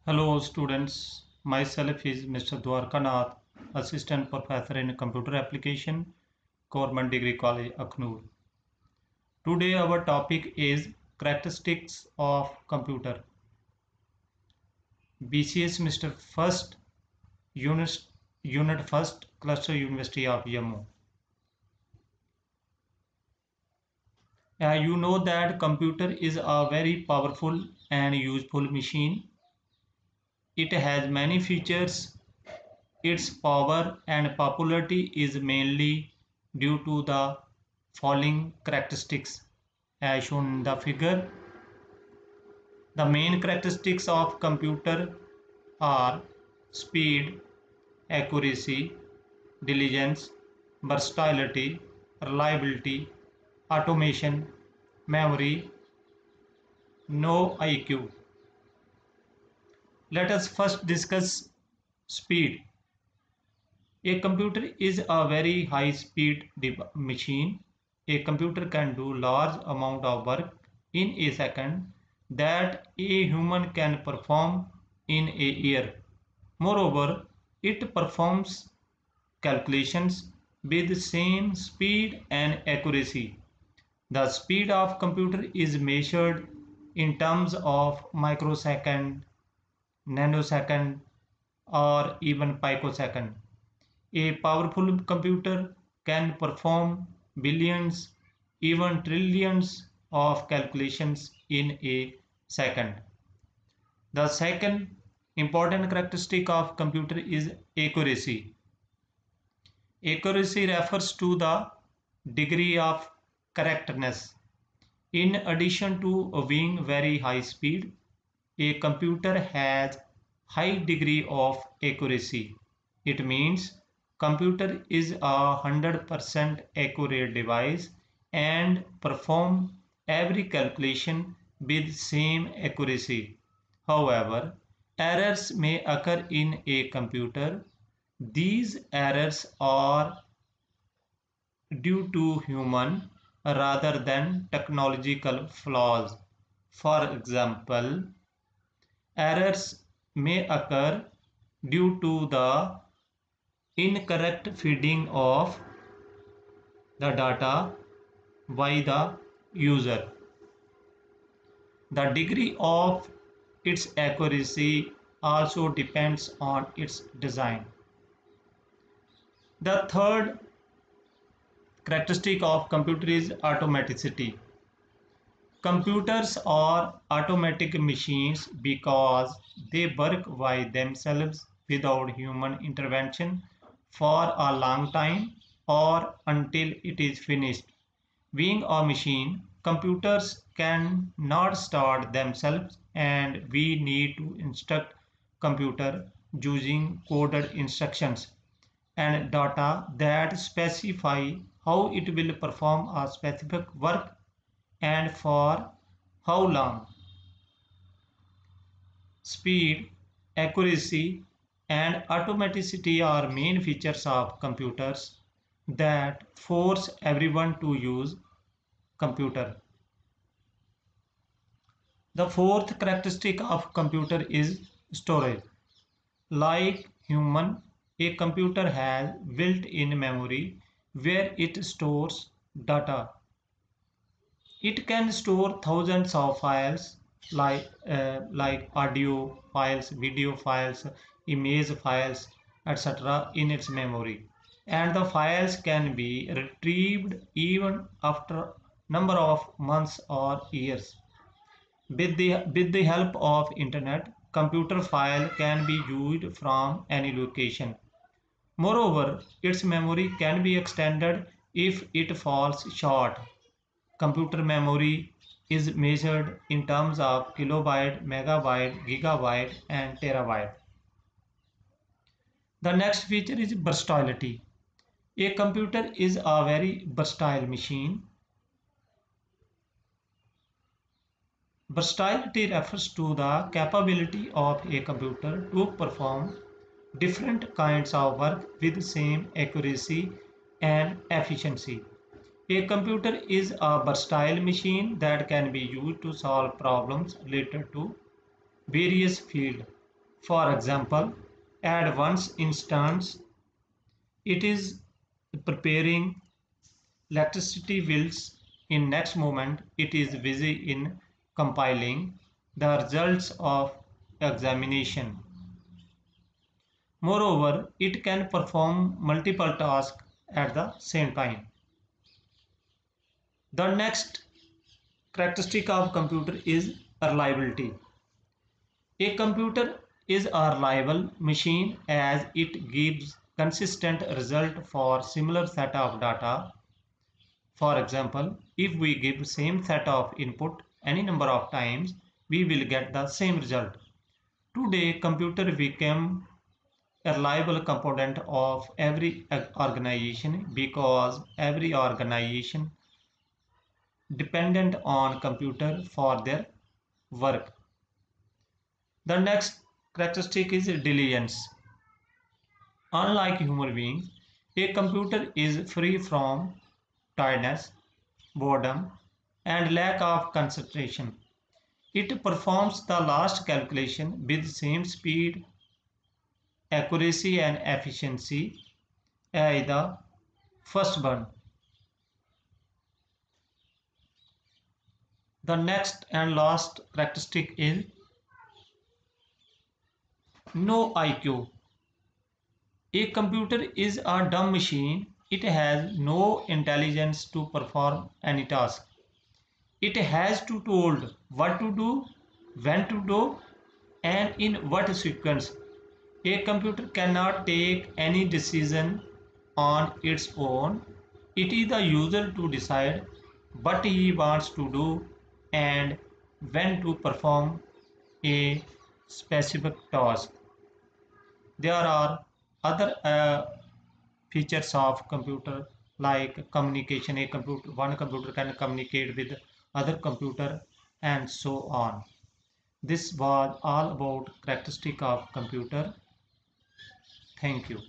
Hello students, myself is Mr. Dwarkanath, Assistant Professor in Computer Application, Government Degree College, Aknoor. Today our topic is characteristics of computer. BCS Mr. First, Unit, Unit First, Cluster University of Jammu. You know that computer is a very powerful and useful machine. It has many features. Its power and popularity is mainly due to the following characteristics as shown in the figure. The main characteristics of computer are speed, accuracy, diligence, versatility, reliability, automation, memory, no IQ. Let us first discuss speed. A computer is a very high speed machine. A computer can do large amount of work in a second that a human can perform in a year. Moreover, it performs calculations with the same speed and accuracy. The speed of computer is measured in terms of microsecond, nanosecond, or even picosecond. A powerful computer can perform billions, even trillions of calculations in a second. The second important characteristic of computer is accuracy. Accuracy refers to the degree of correctness. In addition to being very high speed, a computer has high degree of accuracy. It means computer is a 100% accurate device and perform every calculation with same accuracy. However, errors may occur in a computer. These errors are due to human rather than technological flaws. For example, errors may occur due to the incorrect feeding of the data by the user. The degree of its accuracy also depends on its design. The third characteristic of computer is automaticity. Computers are automatic machines because they work by themselves without human intervention for a long time or until it is finished. Being a machine, computers can not start themselves and we need to instruct computer using coded instructions and data that specify how it will perform a specific work and for how long. Speed, accuracy, and automaticity are main features of computers that force everyone to use computer. The fourth characteristic of computer is storage. Like human, a computer has built-in memory where it stores data. It can store thousands of files like audio files, video files, image files, etc. in its memory. And the files can be retrieved even after number of months or years. With the help of internet, computer file can be used from any location. Moreover, its memory can be extended if it falls short. Computer memory is measured in terms of kilobyte, megabyte, gigabyte, and terabyte. The next feature is versatility. A computer is a very versatile machine. Versatility refers to the capability of a computer to perform different kinds of work with same accuracy and efficiency. A computer is a versatile machine that can be used to solve problems related to various fields. For example, at one instance, it is preparing electricity wheels. In next moment, it is busy in compiling the results of examination. Moreover, it can perform multiple tasks at the same time. The next characteristic of computer is reliability. A computer is a reliable machine as it gives consistent result for similar set of data. For example, if we give same set of input any number of times, we will get the same result. Today, computer became a reliable component of every organization because every organization dependent on computer for their work. The next characteristic is diligence. Unlike human beings, a computer is free from tiredness, boredom, and lack of concentration. It performs the last calculation with same speed, accuracy, and efficiency as the first one. The next and last characteristic is no IQ. A computer is a dumb machine. It has no intelligence to perform any task. It has to told what to do, when to do, and in what sequence. A computer cannot take any decision on its own. It is the user to decide what he wants to do and when to perform a specific task. There are other features of computer like communication. One computer can communicate with other computer and so on. This was all about characteristic of computer. Thank you.